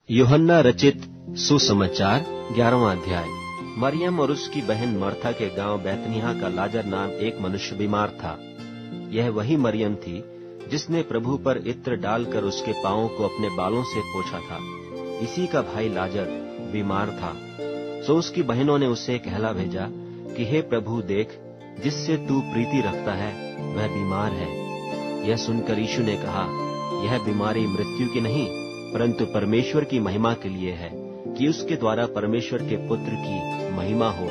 यूहन्ना रचित सुसमाचार 11वां अध्याय। मरियम और उसकी बहन मर्था के गांव बैतनिय्याह का लाजर नाम एक मनुष्य बीमार था। यह वही मरियम थी जिसने प्रभु पर इत्र डालकर उसके पांवों को अपने बालों से पोंछा था। इसी का भाई लाजर बीमार था। सो उसकी बहनों ने उसे कहला भेजा कि हे प्रभु, देख, जिससे तू प्रीति रखता है वह बीमार है। यह सुनकर यीशु ने कहा, यह बीमारी मृत्यु की नहीं परंतु परमेश्वर की महिमा के लिए है, कि उसके द्वारा परमेश्वर के पुत्र की महिमा हो।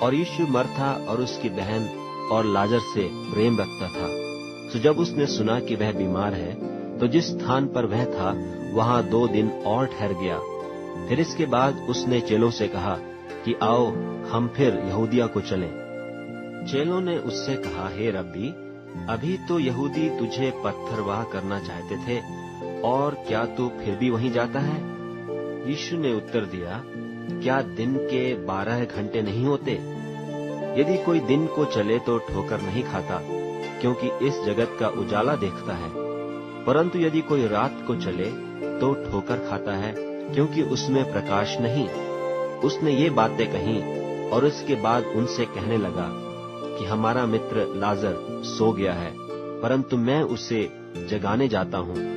और यीशु मर्था और उसकी बहन और लाजर से प्रेम रखता था। तो जब उसने सुना कि वह बीमार है, तो जिस स्थान पर वह था वहां 2 दिन और ठहर गया। फिर इसके बाद उसने चेलों से कहा कि आओ हम फिर यहूदिया को चलें। चेलों ने उससे कहा, हे रब्बी, अभी तो यहूदी तुझे पत्थरवाह करना चाहते थे, और क्या तू फिर भी वहीं जाता है? यीशु ने उत्तर दिया, क्या दिन के 12 घंटे नहीं होते? यदि कोई दिन को चले तो ठोकर नहीं खाता, क्योंकि इस जगत का उजाला देखता है। परंतु यदि कोई रात को चले तो ठोकर खाता है, क्योंकि उसमें प्रकाश नहीं। उसने ये बातें कहीं और इसके बाद उनसे कहने लगा कि हमारा मित्र लाजर सो गया है, परंतु मैं उसे जगाने जाता हूँ।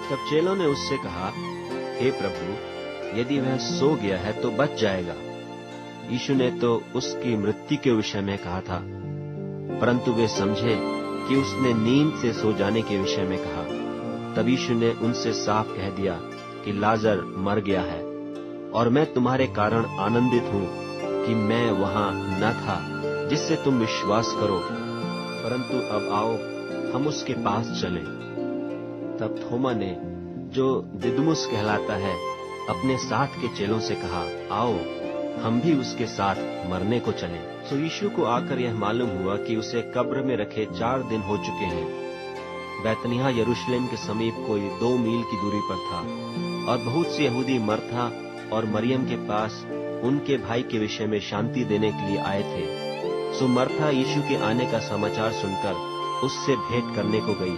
तब चेलों ने उससे कहा, हे प्रभु, यदि वह सो गया है तो बच जाएगा। यीशु ने तो उसकी मृत्यु के विषय में कहा था, परंतु वे समझे कि उसने नींद से सो जाने के विषय में कहा। तब यीशु ने उनसे साफ कह दिया कि लाजर मर गया है, और मैं तुम्हारे कारण आनंदित हूँ कि मैं वहां न था, जिससे तुम विश्वास करो। परंतु अब आओ हम उसके पास चलें। तब थोमा ने, जो दिदुमुस कहलाता है, अपने साथ के चेलों से कहा, आओ हम भी उसके साथ मरने को चलें। सो यीशु को आकर यह मालूम हुआ कि उसे कब्र में रखे 4 दिन हो चुके हैं। बैतनिय्याह यरूशलेम के समीप कोई 2 मील की दूरी पर था, और बहुत से यहूदी मर्था और मरियम के पास उनके भाई के विषय में शांति देने के लिए आए थे। सो मर्था यीशु के आने का समाचार सुनकर उससे भेंट करने को गई,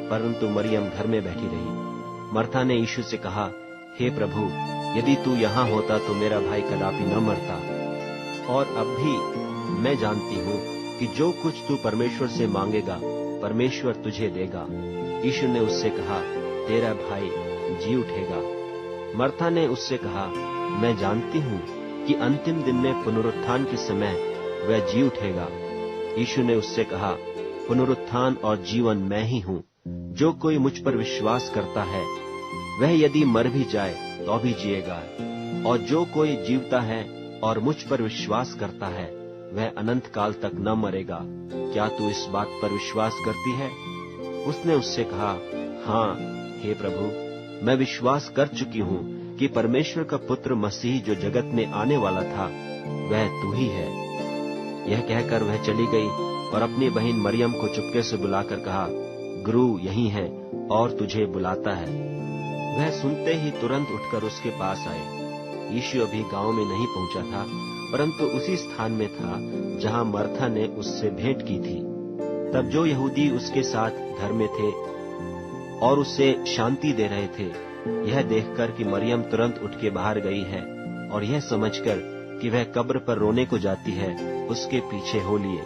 परंतु मरियम घर में बैठी रही। मर्था ने यीशु से कहा, हे प्रभु, यदि तू यहाँ होता तो मेरा भाई कदापि न मरता। और अब भी मैं जानती हूँ कि जो कुछ तू परमेश्वर से मांगेगा परमेश्वर तुझे देगा। यीशु ने उससे कहा, तेरा भाई जी उठेगा। मर्था ने उससे कहा, मैं जानती हूँ कि अंतिम दिन में पुनरुत्थान के समय वह जी उठेगा। यीशु ने उससे कहा, पुनरुत्थान और जीवन मैं ही हूँ। जो कोई मुझ पर विश्वास करता है वह यदि मर भी जाए तो भी जिएगा, और जो कोई जीवता है और मुझ पर विश्वास करता है वह अनंत काल तक न मरेगा। क्या तू इस बात पर विश्वास करती है? उसने उससे कहा, हाँ हे प्रभु, मैं विश्वास कर चुकी हूँ कि परमेश्वर का पुत्र मसीह जो जगत में आने वाला था वह तू ही है। यह कहकर वह चली गई और अपनी बहन मरियम को चुपके से बुलाकर कहा, गुरु यहीं है और तुझे बुलाता है। वह सुनते ही तुरंत उठकर उसके पास आए। यीशु अभी गांव में नहीं पहुंचा था, परंतु उसी स्थान में था जहां मर्था ने उससे भेंट की थी। तब जो यहूदी उसके साथ घर में थे और उसे शांति दे रहे थे, यह देखकर कि मरियम तुरंत उठ के बाहर गई है, और यह समझकर कि वह कब्र पर रोने को जाती है, उसके पीछे हो लिए।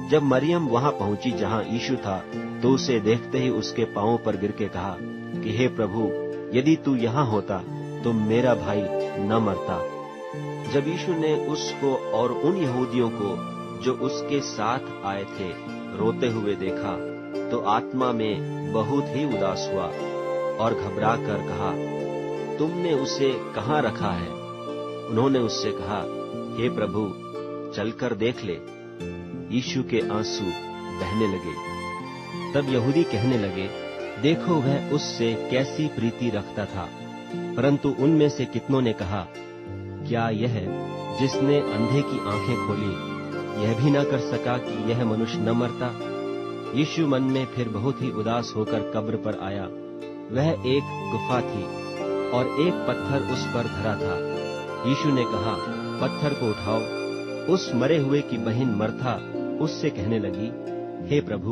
जब मरियम वहां पहुंची जहां यीशु था, तो उसे देखते ही उसके पांवों पर गिर के कहा कि हे प्रभु, यदि तू यहाँ होता तो मेरा भाई न मरता। जब यीशु ने उसको और उन यहूदियों को जो उसके साथ आए थे रोते हुए देखा, तो आत्मा में बहुत ही उदास हुआ और घबरा कर कहा, तुमने उसे कहाँ रखा है? उन्होंने उससे कहा, हे प्रभु, चलकर देख ले। यीशु के आंसू बहने लगे। तब यहूदी कहने लगे, देखो वह उससे कैसी प्रीति रखता था। परंतु उनमें से कितनों ने कहा, क्या यह जिसने अंधे की आंखें खोली यह भी न कर सका कि यह मनुष्य न मरता? यीशु मन में फिर बहुत ही उदास होकर कब्र पर आया। वह एक गुफा थी और एक पत्थर उस पर धरा था। यीशु ने कहा, पत्थर को उठाओ। उस मरे हुए की बहन मर्था उससे कहने लगी, हे प्रभु,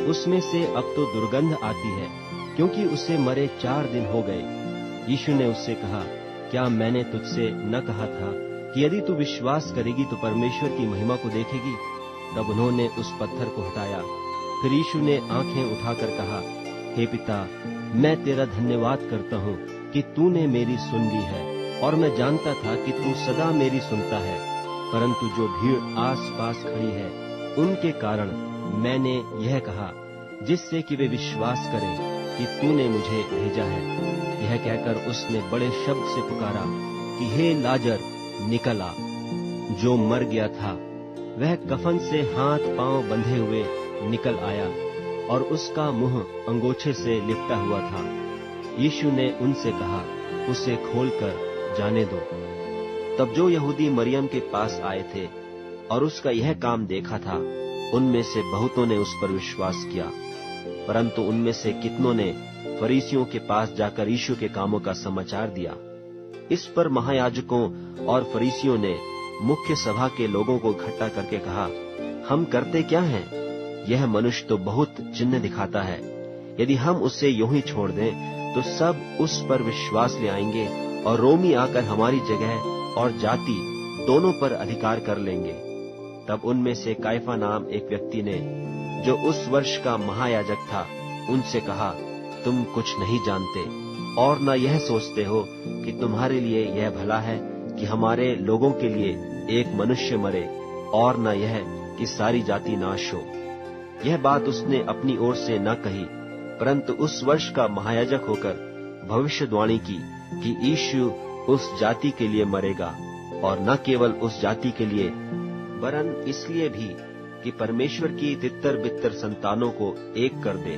उसमें से अब तो दुर्गंध आती है, क्योंकि उसे मरे 4 दिन हो गए। यीशु ने उससे कहा, क्या मैंने तुझसे न कहा था कि यदि तू विश्वास करेगी तो परमेश्वर की महिमा को देखेगी? तब उन्होंने उस पत्थर को हटाया। फिर यीशु ने आंखें उठाकर कहा, हे पिता, मैं तेरा धन्यवाद करता हूँ कि तूने मेरी सुन ली है, और मैं जानता था कि तू सदा मेरी सुनता है, परंतु जो भीड़ आस पास खड़ी है उनके कारण मैंने यह कहा, जिससे कि वे विश्वास करें कि तूने मुझे भेजा है। यह कहकर उसने बड़े शब्द से पुकारा कि हे लाजर, निकल आ। जो मर गया था वह कफन से हाथ पांव बंधे हुए निकल आया, और उसका मुंह अंगोछे से लिपटा हुआ था। यीशु ने उनसे कहा, उसे खोलकर जाने दो। तब जो यहूदी मरियम के पास आए थे और उसका यह काम देखा था, उनमें से बहुतों ने उस पर विश्वास किया, परंतु उनमें से कितनों ने फरीसियों के पास जाकर यीशु के कामों का समाचार दिया। इस पर महायाजकों और फरीसियों ने मुख्य सभा के लोगों को इकट्ठा करके कहा, हम करते क्या हैं? यह मनुष्य तो बहुत चिन्ह दिखाता है। यदि हम उसे यूं ही छोड़ दें तो सब उस पर विश्वास ले आएंगे, और रोमी आकर हमारी जगह और जाति दोनों पर अधिकार कर लेंगे। तब उनमें से कायफा नाम एक व्यक्ति ने, जो उस वर्ष का महायाजक था, उनसे कहा, तुम कुछ नहीं जानते और न यह सोचते हो कि तुम्हारे लिए यह भला है कि हमारे लोगों के लिए एक मनुष्य मरे, और न यह कि सारी जाति नाश हो। यह बात उसने अपनी ओर से न कही, परंतु उस वर्ष का महायाजक होकर भविष्यवाणी की कि यीशु उस जाति के लिए मरेगा, और न केवल उस जाति के लिए, वरन इसलिए भी कि परमेश्वर की तितर बितर संतानों को एक कर दे।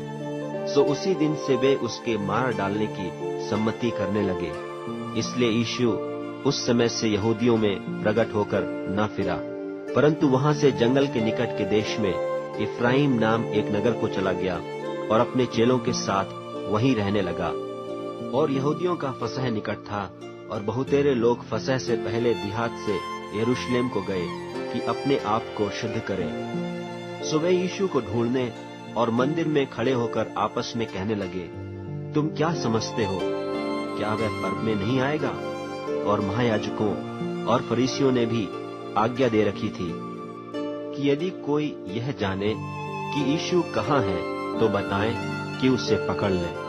सो उसी दिन से वे उसके मार डालने की सम्मति करने लगे। इसलिए यीशु उस समय से यहूदियों में प्रकट होकर न फिरा, परंतु वहां से जंगल के निकट के देश में इफ्राइम नाम एक नगर को चला गया, और अपने चेलों के साथ वहीं रहने लगा। और यहूदियों का फसह निकट था, और बहुतेरे लोग फसह से पहले देहात से यरूशलेम को गए कि अपने आप को शुद्ध करें। सो वे यीशु को ढूंढने और मंदिर में खड़े होकर आपस में कहने लगे, तुम क्या समझते हो? क्या वह पर्व में नहीं आएगा? और महायाजकों और फरीसियों ने भी आज्ञा दे रखी थी कि यदि कोई यह जाने कि यीशु कहाँ है तो बताएं कि उसे पकड़ लें।